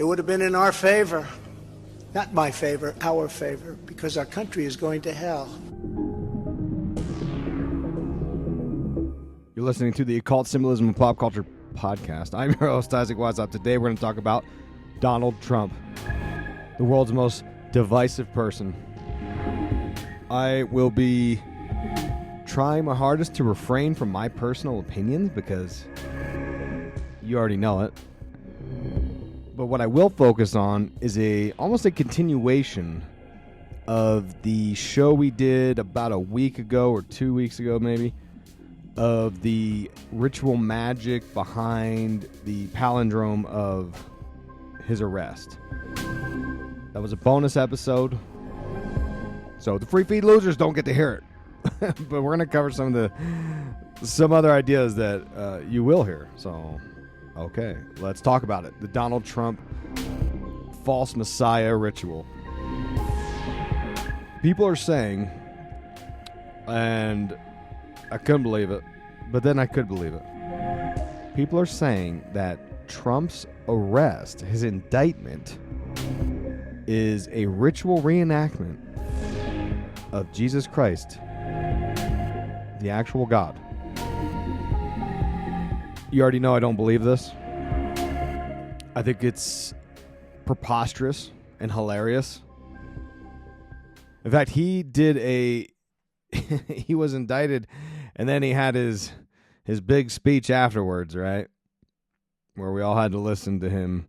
it would have been in our favor. Not my favor, our favor, because our country is going to hell. You're listening to the Occult, Symbolism, and Pop Culture podcast. I'm your host, Isaac Wazop. Today we're going to talk about Donald Trump, the world's most divisive person. I will be trying my hardest to refrain from my personal opinions because you already know it. But what I will focus on is almost a continuation of the show we did about a week ago or 2 weeks ago maybe, of the ritual magic behind the palindrome of his arrest. That was a bonus episode, so the free feed losers don't get to hear it. But we're going to cover some other ideas that you will hear. So, okay, let's talk about it. The Donald Trump false messiah ritual. People are saying, and I couldn't believe it, but then I could believe it. People are saying that Trump's arrest, his indictment, is a ritual reenactment of Jesus Christ, the actual God. You already know I don't believe this. I think it's preposterous and hilarious. In fact, he was indicted, and then he had his big speech afterwards, right? Where we all had to listen to him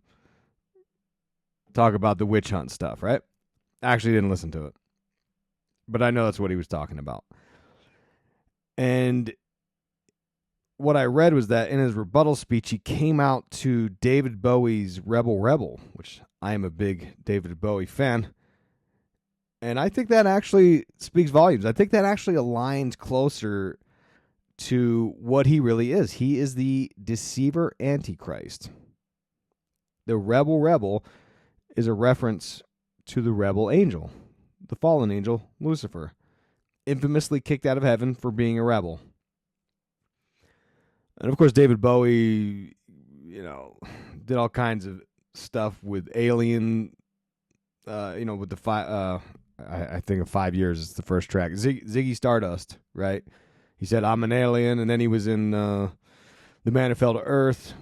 talk about the witch hunt stuff, right? Actually didn't listen to it, but I know that's what he was talking about. And what I read was that in his rebuttal speech, he came out to David Bowie's Rebel Rebel, which I am a big David Bowie fan. And I think that actually speaks volumes. I think that actually aligns closer to what he really is. He is the deceiver Antichrist. The Rebel Rebel is a reference to the rebel angel, the fallen angel, Lucifer, infamously kicked out of heaven for being a rebel. And of course, David Bowie, did all kinds of stuff with Alien, with the I think of 5 years is the first track. Ziggy Stardust, right? He said, "I'm an alien," and then he was in The Man Who Fell to Earth.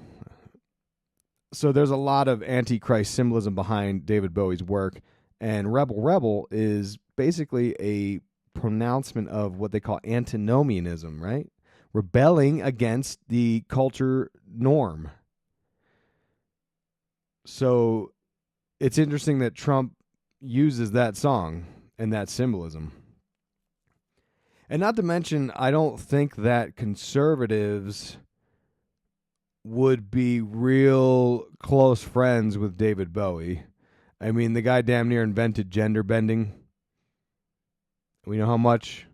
So there's a lot of Antichrist symbolism behind David Bowie's work, and Rebel Rebel is basically a pronouncement of what they call antinomianism, right? Rebelling against the culture norm. So it's interesting that Trump uses that song and that symbolism. And not to mention, I don't think that conservatives would be real close friends with David Bowie. I mean, the guy damn near invented gender bending. We know how much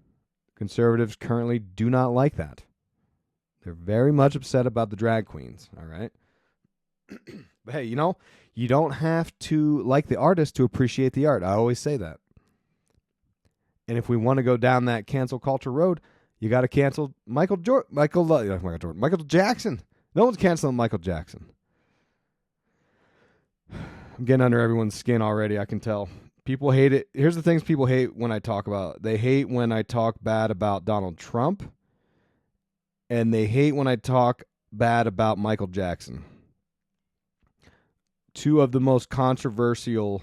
conservatives currently do not like that. They're very much upset about the drag queens, all right? But hey, you don't have to like the artist to appreciate the art. I always say that. And if we want to go down that cancel culture road, you got to cancel Michael Jackson. No one's canceling Michael Jackson. I'm getting under everyone's skin already, I can tell. People hate it. Here's the things people hate when I talk about. They hate when I talk bad about Donald Trump, and they hate when I talk bad about Michael Jackson. Two of the most controversial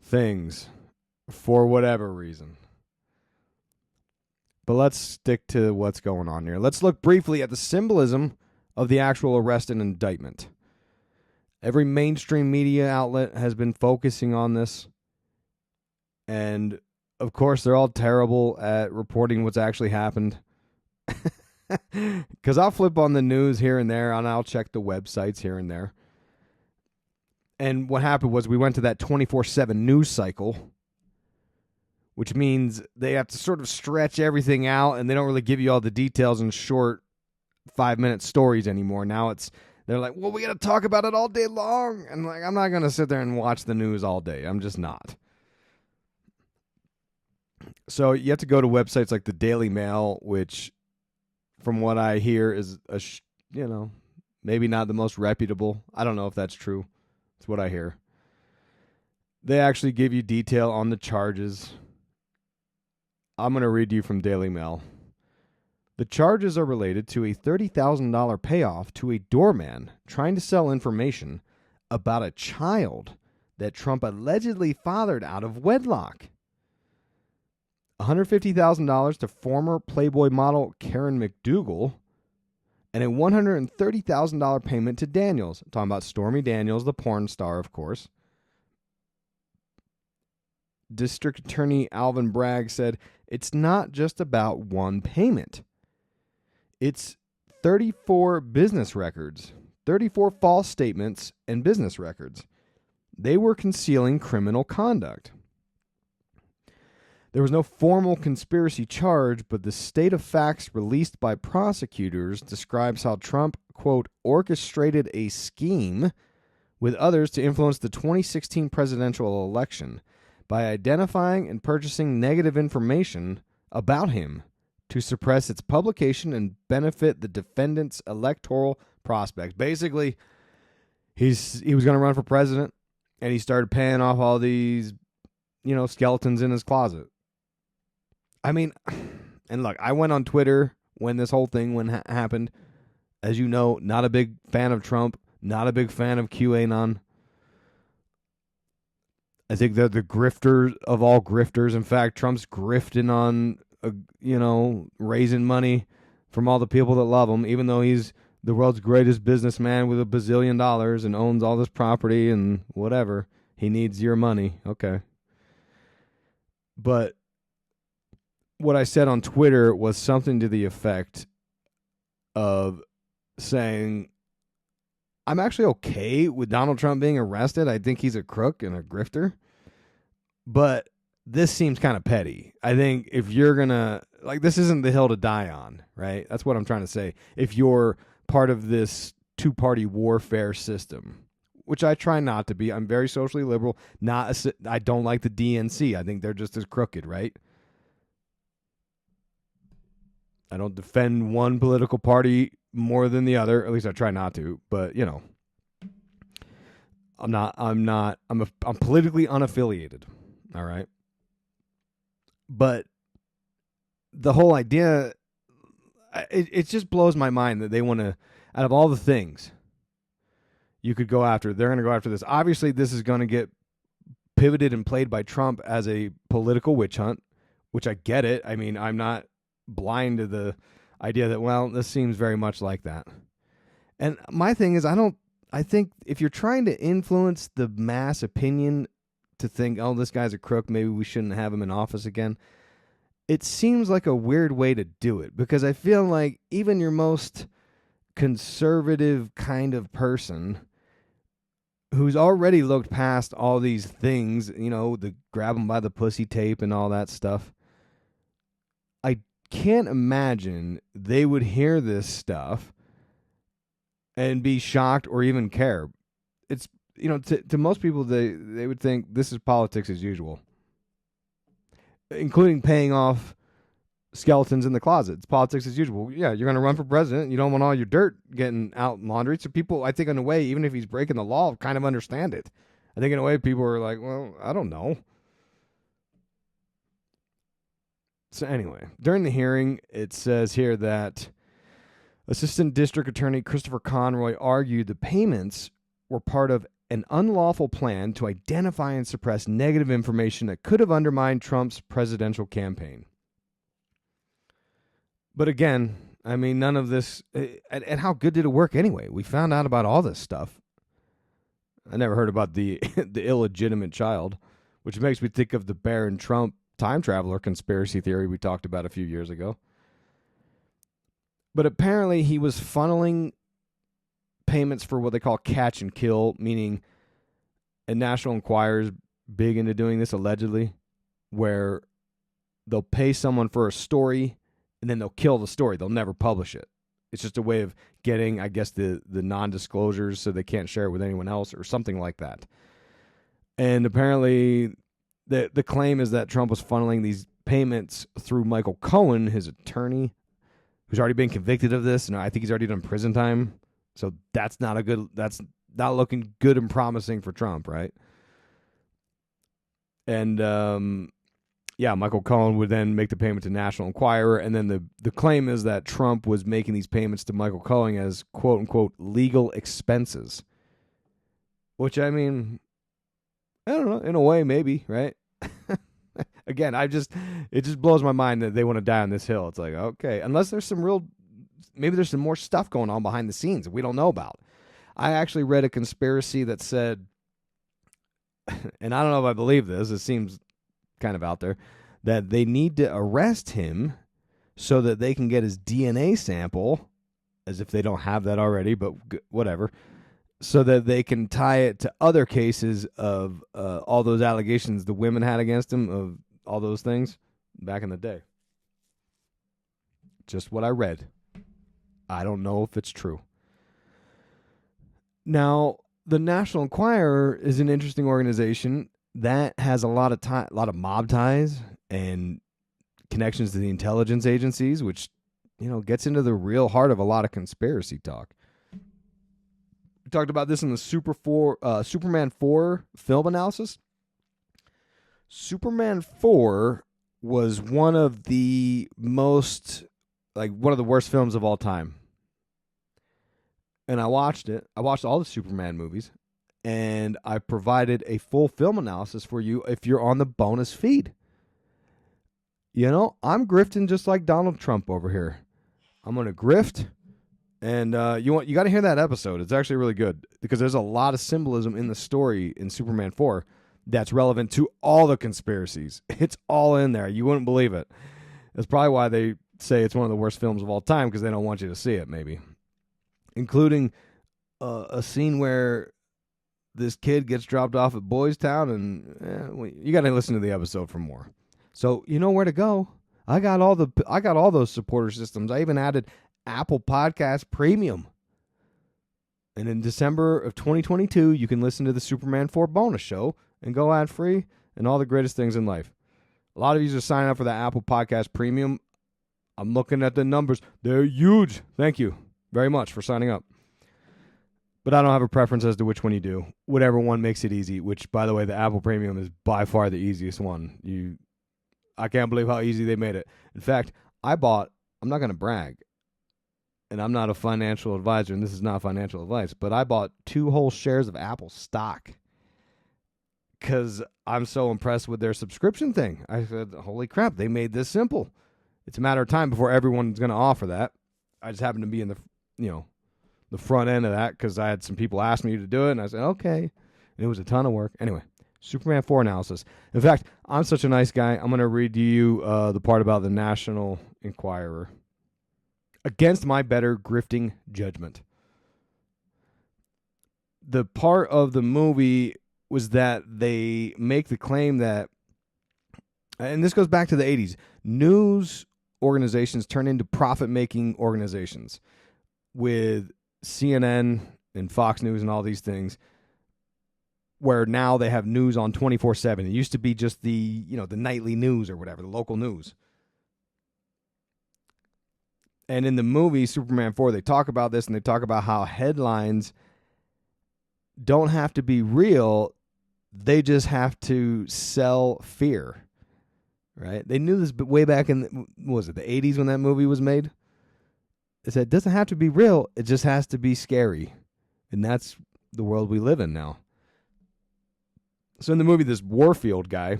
things for whatever reason. But let's stick to what's going on here. Let's look briefly at the symbolism of the actual arrest and indictment. Every mainstream media outlet has been focusing on this. And, of course, they're all terrible at reporting what's actually happened. Because I'll flip on the news here and there, and I'll check the websites here and there. And what happened was we went to that 24/7 news cycle, which means they have to sort of stretch everything out, and they don't really give you all the details in short 5-minute stories anymore. Now they're like, well, we got to talk about it all day long. And I'm not going to sit there and watch the news all day. I'm just not. So you have to go to websites like the Daily Mail, which, from what I hear, is maybe not the most reputable. I don't know if that's true. That's what I hear. They actually give you detail on the charges. I'm going to read you from Daily Mail. The charges are related to a $30,000 payoff to a doorman trying to sell information about a child that Trump allegedly fathered out of wedlock. $150,000 to former Playboy model Karen McDougal, and a $130,000 payment to Daniels. I'm talking about Stormy Daniels, the porn star, of course. District Attorney Alvin Bragg said, it's not just about one payment. It's 34 business records, 34 false statements and business records. They were concealing criminal conduct. There was no formal conspiracy charge, but the state of facts released by prosecutors describes how Trump, quote, orchestrated a scheme with others to influence the 2016 presidential election by identifying and purchasing negative information about him to suppress its publication and benefit the defendant's electoral prospects. Basically, he was going to run for president, and he started paying off all these, skeletons in his closet. I mean, and look, I went on Twitter when this whole thing happened. As you know, not a big fan of Trump, not a big fan of QAnon. I think they're the grifters of all grifters. In fact, Trump's grifting on, raising money from all the people that love him, even though he's the world's greatest businessman with $1 bazillion and owns all this property and whatever. He needs your money. Okay. But what I said on Twitter was something to the effect of saying, I'm actually okay with Donald Trump being arrested. I think he's a crook and a grifter. But this seems kind of petty. I think if you're going to, this isn't the hill to die on, right? That's what I'm trying to say. If you're part of this two-party warfare system, which I try not to be. I'm very socially liberal. I don't like the DNC. I think they're just as crooked, right? I don't defend one political party more than the other. At least I try not to. But I'm politically unaffiliated. All right. But the whole idea, it just blows my mind that they want to, out of all the things you could go after, they're going to go after this. Obviously, this is going to get pivoted and played by Trump as a political witch hunt, which I get it. I mean, I'm not blind to the idea that, this seems very much like that. And my thing is, I think if you're trying to influence the mass opinion to think, this guy's a crook, maybe we shouldn't have him in office again, it seems like a weird way to do it, because I feel like even your most conservative kind of person who's already looked past all these things, the grab him by the pussy tape and all that stuff, I can't imagine they would hear this stuff and be shocked or even care. It's, to most people, they would think this is politics as usual, including paying off skeletons in the closet. It's politics as usual. Yeah, you're going to run for president. You don't want all your dirt getting out in laundry. So people, I think in a way, even if he's breaking the law, kind of understand it. I think in a way people are like, I don't know. So anyway, during the hearing, it says here that Assistant District Attorney Christopher Conroy argued the payments were part of an unlawful plan to identify and suppress negative information that could have undermined Trump's presidential campaign. But again, I mean, none of this, and how good did it work anyway? We found out about all this stuff. I never heard about the illegitimate child, which makes me think of the Barron Trump time traveler conspiracy theory we talked about a few years ago. But apparently he was funneling payments for what they call catch and kill, meaning, and National Enquirer's big into doing this allegedly, where they'll pay someone for a story and then they'll kill the story. They'll never publish it. It's just a way of getting, I guess, the non-disclosures so they can't share it with anyone else or something like that. And apparently the claim is that Trump was funneling these payments through Michael Cohen, his attorney, who's already been convicted of this, and I think he's already done prison time. So that's not a good, that's not looking good and promising for Trump, right? And Michael Cohen would then make the payment to National Enquirer, and then the claim is that Trump was making these payments to Michael Cohen as quote unquote legal expenses. Which, I mean, I don't know, in a way, maybe, right? Again, it just blows my mind that they want to die on this hill. It's like, okay, unless there's maybe there's some more stuff going on behind the scenes that we don't know about. I actually read a conspiracy that said, and I don't know if I believe this, it seems kind of out there, that they need to arrest him so that they can get his DNA sample, as if they don't have that already, but whatever, so that they can tie it to other cases of all those allegations the women had against him, of all those things back in the day. Just what I read. I don't know if it's true. Now, the National Enquirer is an interesting organization that has a lot of mob ties and connections to the intelligence agencies, which, gets into the real heart of a lot of conspiracy talk. We talked about this in the Superman 4 film analysis. Superman 4 was one of the worst films of all time. And I watched it. I watched all the Superman movies, and I provided a full film analysis for you if you're on the bonus feed. I'm grifting just like Donald Trump over here. I'm going to grift, and you got to hear that episode. It's actually really good because there's a lot of symbolism in the story in Superman 4 that's relevant to all the conspiracies. It's all in there. You wouldn't believe it. That's probably why they say it's one of the worst films of all time, because they don't want you to see it, maybe. Including a scene where this kid gets dropped off at Boys Town, and you got to listen to the episode for more. So you know where to go. I got all those supporter systems. I even added Apple Podcast Premium. And in December of 2022, you can listen to the Superman 4 bonus show and go ad free and all the greatest things in life. A lot of you are signing up for the Apple Podcast Premium. I'm looking at the numbers. They're huge. Thank you very much for signing up. But I don't have a preference as to which one you do. Whatever one makes it easy, which, by the way, the Apple Premium is by far the easiest one. I can't believe how easy they made it. In fact, I'm not going to brag, and I'm not a financial advisor, and this is not financial advice, but I bought 2 whole shares of Apple stock because I'm so impressed with their subscription thing. I said, holy crap, they made this simple. It's a matter of time before everyone's going to offer that. I just happen to be in the front end of that because I had some people ask me to do it, and I said, okay. And it was a ton of work. Anyway, Superman 4 analysis. In fact, I'm such a nice guy, I'm going to read to you the part about the National Enquirer. Against my better grifting judgment. The part of the movie was that they make the claim that, and this goes back to the 80s, news organizations turn into profit-making organizations with CNN and Fox News and all these things, where now they have news on 24/7. It used to be just the nightly news or whatever, the local news. And in the movie Superman 4, they talk about this, and they talk about how headlines don't have to be real. They just have to sell fear, right? They knew this way back in, the 80s when that movie was made? They said, it doesn't have to be real. It just has to be scary. And that's the world we live in now. So in the movie, this Warfield guy,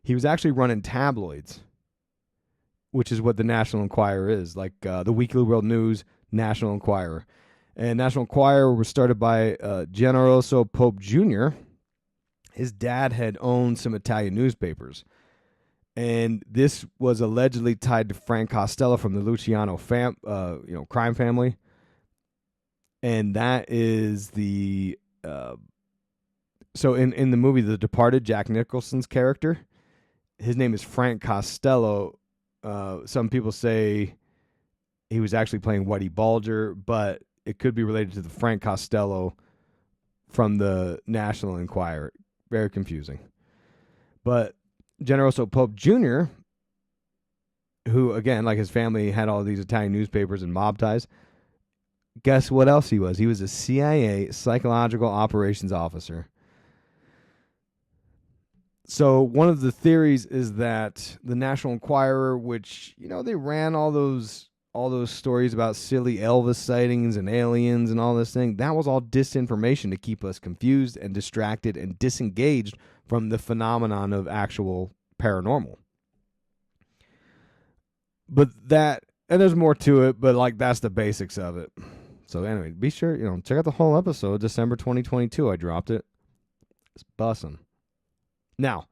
he was actually running tabloids, which is what the National Enquirer is, like the Weekly World News, National Enquirer. And National Enquirer was started by Generoso Pope Jr. His dad had owned some Italian newspapers. And this was allegedly tied to Frank Costello from the Luciano crime family. And that is the... So in the movie The Departed, Jack Nicholson's character, his name is Frank Costello. Some people say he was actually playing Whitey Bulger, but it could be related to the Frank Costello from the National Enquirer. Very confusing. But Generoso Pope Jr., who, again, like his family had all these Italian newspapers and mob ties, guess what else he was? He was a CIA psychological operations officer. So one of the theories is that the National Enquirer, which, they ran all those stories about silly Elvis sightings and aliens and all this thing, that was all disinformation to keep us confused and distracted and disengaged from the phenomenon of actual paranormal. But and there's more to it, but that's the basics of it. So anyway, be sure, check out the whole episode, December 2022. I dropped it. It's bussin'. Now,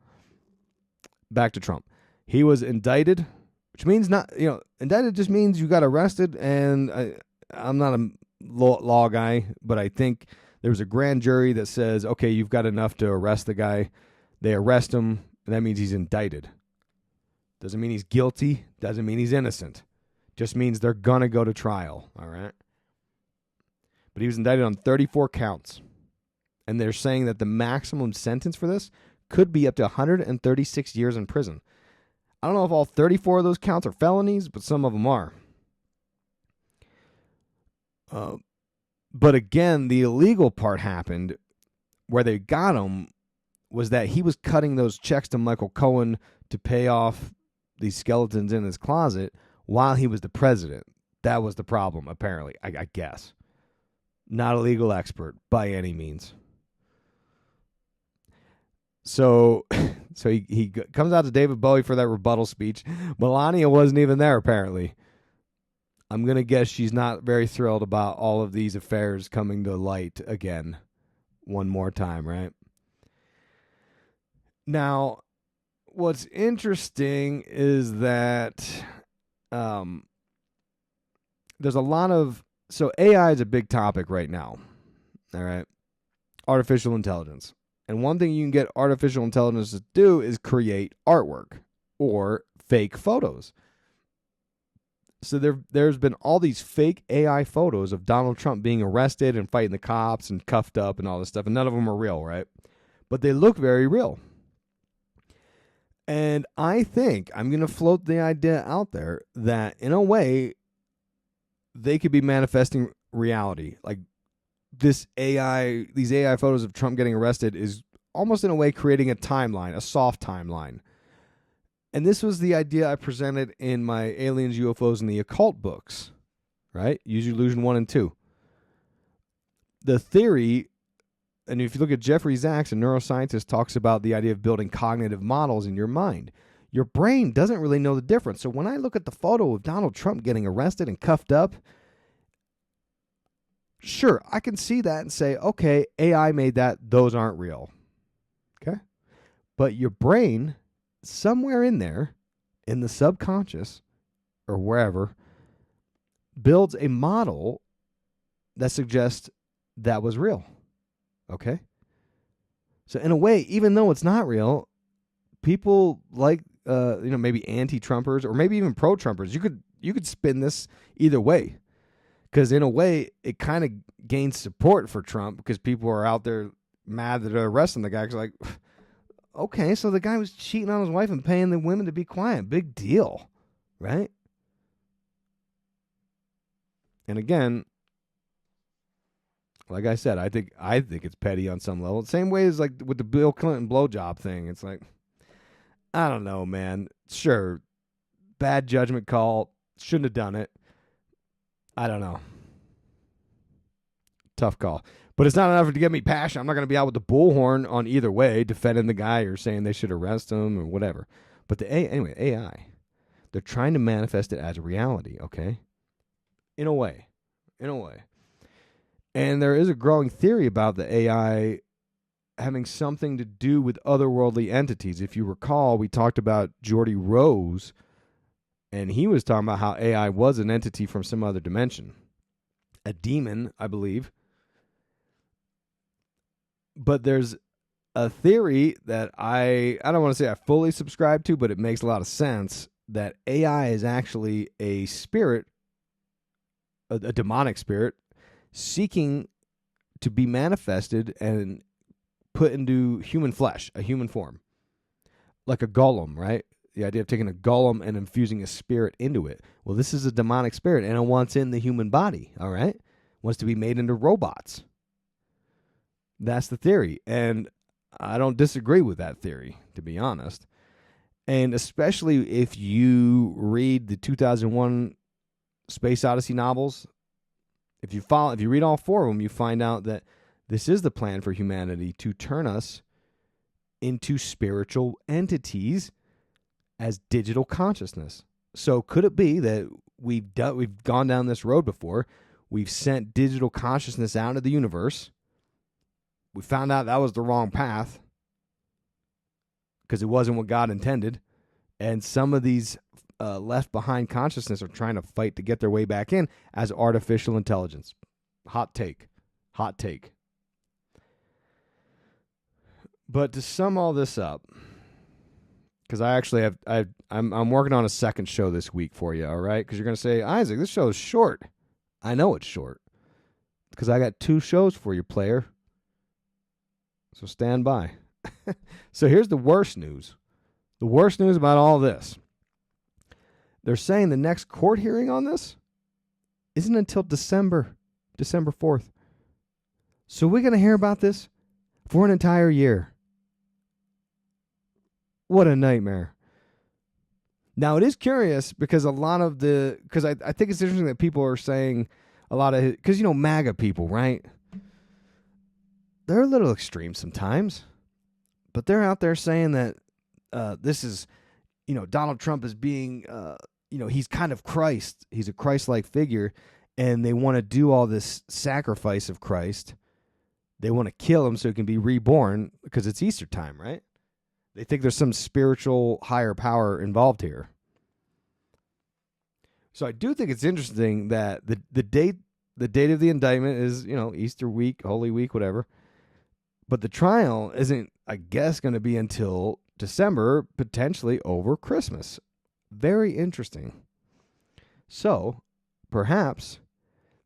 back to Trump. He was indicted, which means indicted just means you got arrested, and I'm not a law guy, but I think there was a grand jury that says, okay, you've got enough to arrest the guy. They arrest him, and that means he's indicted. Doesn't mean he's guilty, doesn't mean he's innocent. Just means they're going to go to trial, all right? But he was indicted on 34 counts, and they're saying that the maximum sentence for this could be up to 136 years in prison. I don't know if all 34 of those counts are felonies, but some of them are. But again, the illegal part happened where they got him was that he was cutting those checks to Michael Cohen to pay off these skeletons in his closet while he was the president. That was the problem, apparently, I guess. Not a legal expert by any means. So he comes out to David Bowie for that rebuttal speech. Melania wasn't even there, apparently. I'm going to guess she's not very thrilled about all of these affairs coming to light again one more time, right? Now, what's interesting is that there's a lot of... So AI is a big topic right now, all right? Artificial intelligence. And one thing you can get artificial intelligence to do is create artwork or fake photos. So there's been all these fake AI photos of Donald Trump being arrested and fighting the cops and cuffed up and all this stuff. And none of them are real, right? But they look very real. And I think I'm going to float the idea out there that in a way, they could be manifesting reality. Like these AI photos of Trump getting arrested is almost in a way creating a timeline, a soft timeline. And this was the idea I presented in my Aliens, UFOs, and the Occult books, right? Use Your Illusion 1 and 2. The theory, and if you look at Jeffrey Sachs, a neuroscientist, talks about the idea of building cognitive models in your mind. Your brain doesn't really know the difference. So when I look at the photo of Donald Trump getting arrested and cuffed up, sure, I can see that and say, okay, AI made that. Those aren't real. Okay? But your brain, somewhere in there, in the subconscious or wherever, builds a model that suggests that was real. Okay? So in a way, even though it's not real, people like maybe anti-Trumpers or maybe even pro-Trumpers, you could spin this either way. Because in a way, it kind of gains support for Trump because people are out there mad that they're arresting the guy. Because like, okay, so the guy was cheating on his wife and paying the women to be quiet. Big deal, right? And again, like I said, I think it's petty on some level. The same way as like with the Bill Clinton blowjob thing. It's like, I don't know, man. Sure, bad judgment call. Shouldn't have done it. I don't know. Tough call. But it's not enough to get me passionate. I'm not going to be out with the bullhorn on either way, defending the guy or saying they should arrest him or whatever. But anyway, AI, they're trying to manifest it as a reality, okay? In a way. And there is a growing theory about the AI having something to do with otherworldly entities. If you recall, we talked about Geordie Rose, and he was talking about how AI was an entity from some other dimension. A demon, I believe. But there's a theory that I don't want to say I fully subscribe to, but it makes a lot of sense, that AI is actually a spirit, a demonic spirit, seeking to be manifested and put into human flesh, a human form. Like a golem, right? The idea of taking a golem and infusing a spirit into it. Well, this is a demonic spirit, and it wants in the human body, all right? wants to be made into robots. That's the theory. And I don't disagree with that theory, to be honest. And especially if you read the 2001 Space Odyssey novels, if you read all four of them, you find out that this is the plan for humanity to turn us into spiritual entities as digital consciousness. So could it be that we've gone down this road before? We've sent digital consciousness out into the universe. We found out that was the wrong path because it wasn't what God intended. And some of these left behind consciousness are trying to fight to get their way back in as artificial intelligence. Hot take. Hot take. But to sum all this up, because I actually I'm working on a second show this week for you, all right? Because you're going to say, Isaac, this show is short. I know it's short because I got 2 shows for you, player. So stand by. So here's the worst news. The worst news about all this. They're saying the next court hearing on this isn't until December 4th. So we're going to hear about this for an entire year. What a nightmare. Now, it is curious because I think it's interesting that people are saying a lot of, because, MAGA people, right? They're a little extreme sometimes, but they're out there saying that this is, Donald Trump is being, he's kind of Christ. He's a Christ-like figure, and they want to do all this sacrifice of Christ. They want to kill him so he can be reborn because it's Easter time, right? They think there's some spiritual higher power involved here. So I do think it's interesting that the date of the indictment is, Easter week, Holy Week, whatever. But the trial isn't, I guess, going to be until December, potentially over Christmas. Very interesting. So, perhaps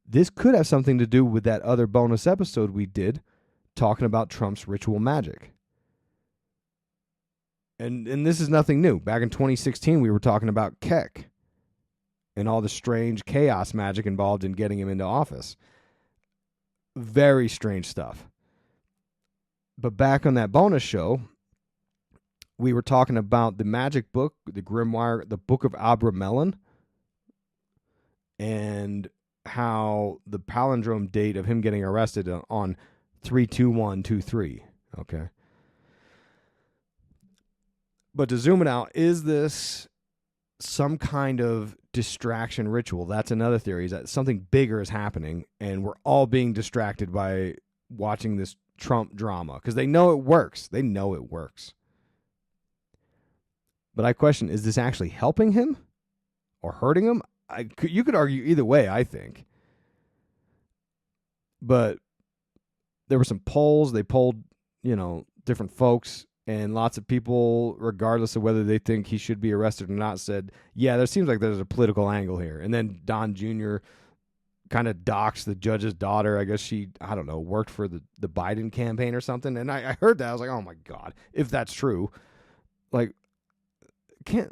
this could have something to do with that other bonus episode we did talking about Trump's ritual magic. And this is nothing new. Back in 2016, we were talking about Keck and all the strange chaos magic involved in getting him into office. Very strange stuff. But back on that bonus show, we were talking about the magic book, the grimoire, the Book of Abramelin, and how the palindrome date of him getting arrested on 3/21/23. Okay. But to zoom it out, is this some kind of distraction ritual? That's another theory, is that something bigger is happening, and we're all being distracted by watching this Trump drama because they know it works. They know it works. But I question, is this actually helping him or hurting him? You could argue either way, I think. But there were some polls. They polled, different folks, and lots of people, regardless of whether they think he should be arrested or not, said, yeah, there seems like there's a political angle here. And then Don Jr. kind of doxed the judge's daughter. I guess she, worked for the Biden campaign or something. And I heard that. I was like, oh, my God, if that's true. Like,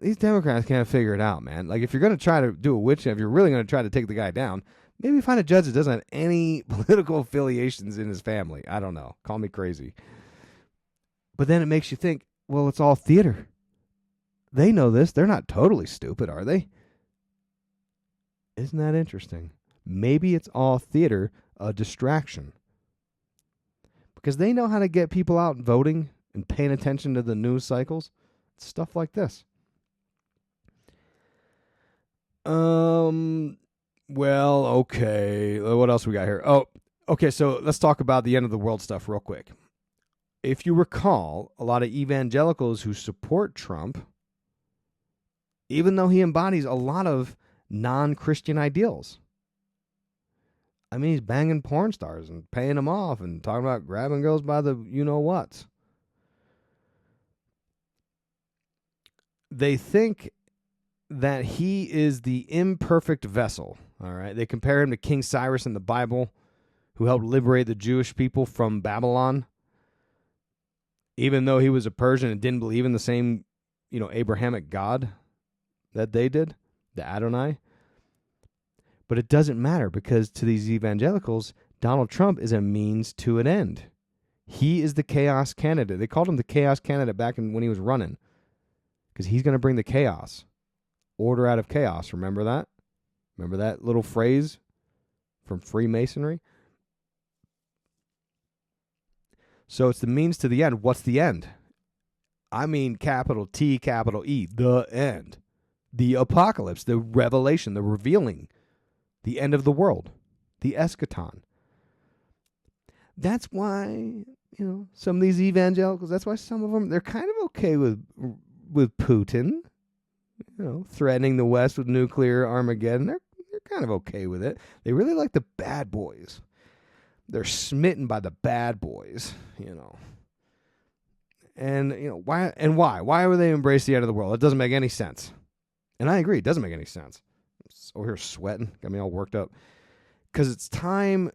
these Democrats can't figure it out, man. Like, if you're going to try to do a witch hunt, if you're really going to try to take the guy down, maybe find a judge that doesn't have any political affiliations in his family. I don't know. Call me crazy. But then it makes you think, well, it's all theater. They know this. They're not totally stupid, are they? Isn't that interesting? Maybe it's all theater, a distraction. Because they know how to get people out voting and paying attention to the news cycles. Stuff like this. Well, okay. What else we got here? Oh, okay, so let's talk about the end of the world stuff real quick. If you recall, a lot of evangelicals who support Trump, even though he embodies a lot of non-Christian ideals. I mean, he's banging porn stars and paying them off and talking about grabbing girls by the you-know-whats. They think that he is the imperfect vessel, all right? They compare him to King Cyrus in the Bible, who helped liberate the Jewish people from Babylon. Even though he was a Persian and didn't believe in the same, Abrahamic God that they did, the Adonai. But it doesn't matter because to these evangelicals, Donald Trump is a means to an end. He is the chaos candidate. They called him the chaos candidate back when he was running because he's going to bring the chaos. Order out of chaos. Remember that? Remember that little phrase from Freemasonry? So it's the means to the end. What's the end? I mean capital T, capital E, the end. The apocalypse, the revelation, the revealing, the end of the world, the eschaton. That's why, some of these evangelicals, that's why some of them, they're kind of okay with Putin, threatening the West with nuclear Armageddon. They're kind of okay with it. They really like the bad boys. They're smitten by the bad boys, And, why? And why? Why would they embrace the end of the world? It doesn't make any sense. And I agree, it doesn't make any sense. I'm over here sweating, got me all worked up. Because it's time,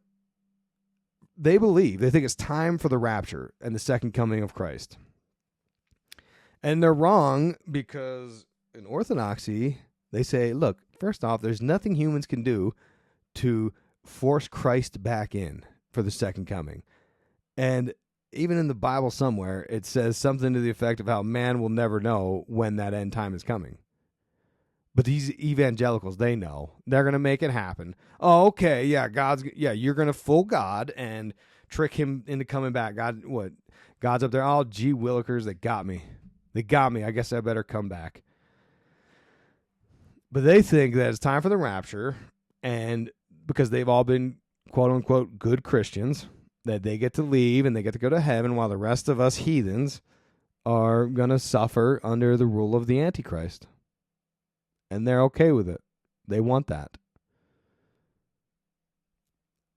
they think it's time for the rapture and the second coming of Christ. And they're wrong because in Orthodoxy, they say, look, first off, there's nothing humans can do to force Christ back in for the second coming. And even in the Bible somewhere, it says something to the effect of how man will never know when that end time is coming. But these evangelicals, they know. They're going to make it happen. Oh, okay, yeah, you're going to fool God and trick him into coming back. God's up there. Oh, gee willikers, they got me. I guess I better come back. But they think that it's time for the rapture, and because they've all been, quote-unquote, good Christians, that they get to leave and they get to go to heaven while the rest of us heathens are going to suffer under the rule of the Antichrist. And they're okay with it. They want that.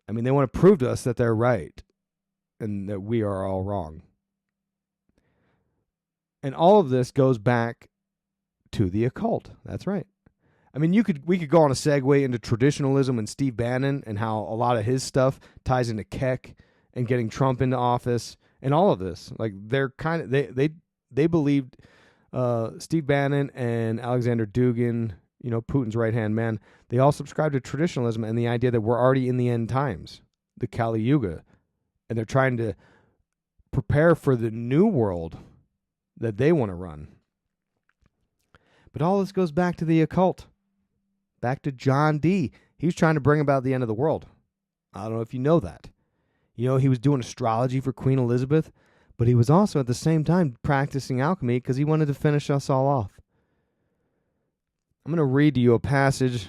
I mean, they want to prove to us that they're right and that we are all wrong. And all of this goes back to the occult. That's right. I mean, we could go on a segue into traditionalism and Steve Bannon and how a lot of his stuff ties into Keck and getting Trump into office and all of this. Like they're kind of they believed Steve Bannon and Alexander Dugin, Putin's right-hand man, they all subscribe to traditionalism and the idea that we're already in the end times, the Kali Yuga, and they're trying to prepare for the new world that they want to run. But all this goes back to the occult, back to John Dee. He was trying to bring about the end of the world. I don't know if you know that. He was doing astrology for Queen Elizabeth, but he was also at the same time practicing alchemy because he wanted to finish us all off. I'm going to read to you a passage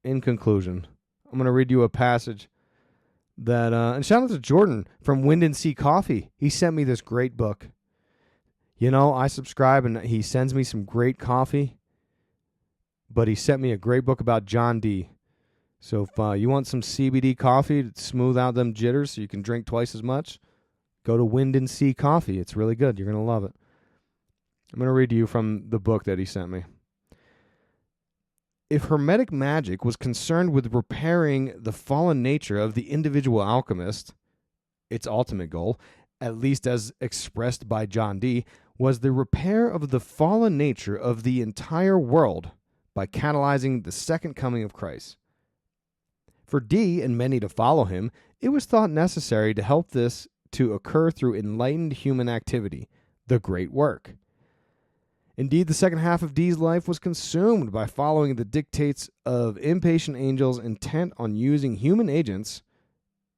in conclusion. I'm going to read you a passage that, and shout out to Jordan from Wind and Sea Coffee. He sent me this great book. I subscribe and he sends me some great coffee, but he sent me a great book about John Dee. So if you want some CBD coffee to smooth out them jitters so you can drink twice as much, go to Wind and Sea Coffee. It's really good. You're going to love it. I'm going to read to you from the book that he sent me. If Hermetic magic was concerned with repairing the fallen nature of the individual alchemist, its ultimate goal, at least as expressed by John Dee, was the repair of the fallen nature of the entire world by catalyzing the second coming of Christ. For Dee and many to follow him, it was thought necessary to help this to occur through enlightened human activity, the great work. Indeed, the second half of Dee's life was consumed by following the dictates of impatient angels intent on using human agents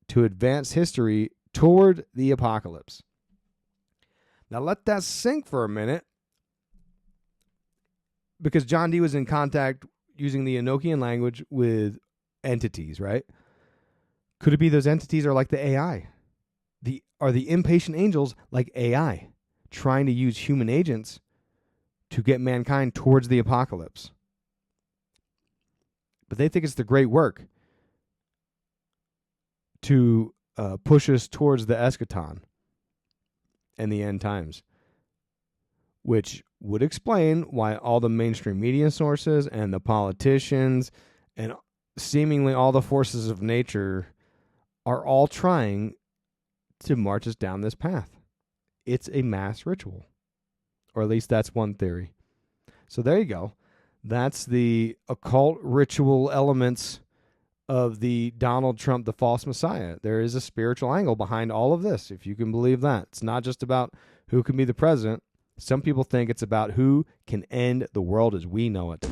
to advance history toward the apocalypse. Now let that sink for a minute, because John Dee was in contact using the Enochian language with entities, right? Could it be those entities are like the AI? Are the impatient angels like AI, trying to use human agents to get mankind towards the apocalypse? But they think it's the great work to push us towards the eschaton and the end times, which would explain why all the mainstream media sources and the politicians and seemingly all the forces of nature are all trying to march us down this path. It's a mass ritual, or at least that's one theory. So there you go. That's the occult ritual elements of the Donald Trump, the false messiah. There is a spiritual angle behind all of this, if you can believe that. It's not just about who can be the president. Some people think it's about who can end the world as we know it.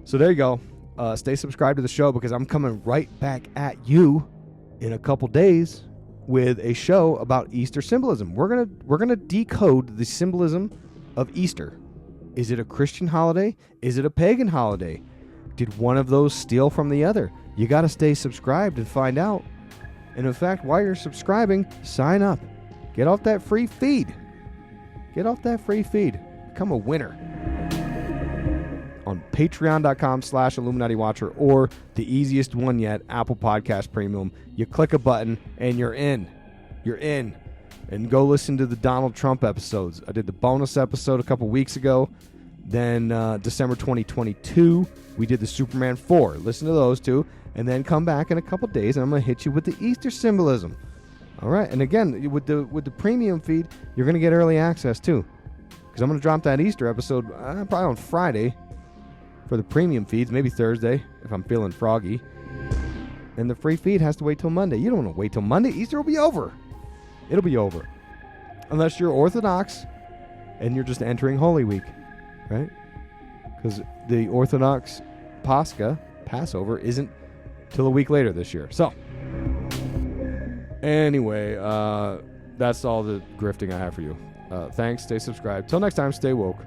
So there you go. Stay subscribed to the show, because I'm coming right back at you in a couple days with a show about Easter symbolism. We're gonna decode the symbolism of Easter. Is it a Christian holiday? Is it a pagan holiday? Did one of those steal from the other? You got to stay subscribed and find out. And in fact, while you're subscribing, sign up. Get off that free feed. Get off that free feed. Become a winner. On patreon.com/Illuminati Watcher, or the easiest one yet, Apple Podcast Premium. You click a button and you're in. You're in. And go listen to the Donald Trump episodes. I did the bonus episode a couple weeks ago. Then December 2022, we did the Superman 4. Listen to those two. And then come back in a couple days and I'm going to hit you with the Easter symbolism. All right. And again, with the premium feed, you're going to get early access too. Because I'm going to drop that Easter episode probably on Friday for the premium feeds. Maybe Thursday if I'm feeling froggy. And the free feed has to wait till Monday. You don't want to wait till Monday. Easter will be over. It'll be over. Unless you're Orthodox and you're just entering Holy Week. Right? Because the Orthodox Passover, isn't till a week later this year. So, anyway, that's all the grifting I have for you. Thanks. Stay subscribed. Till next time, stay woke.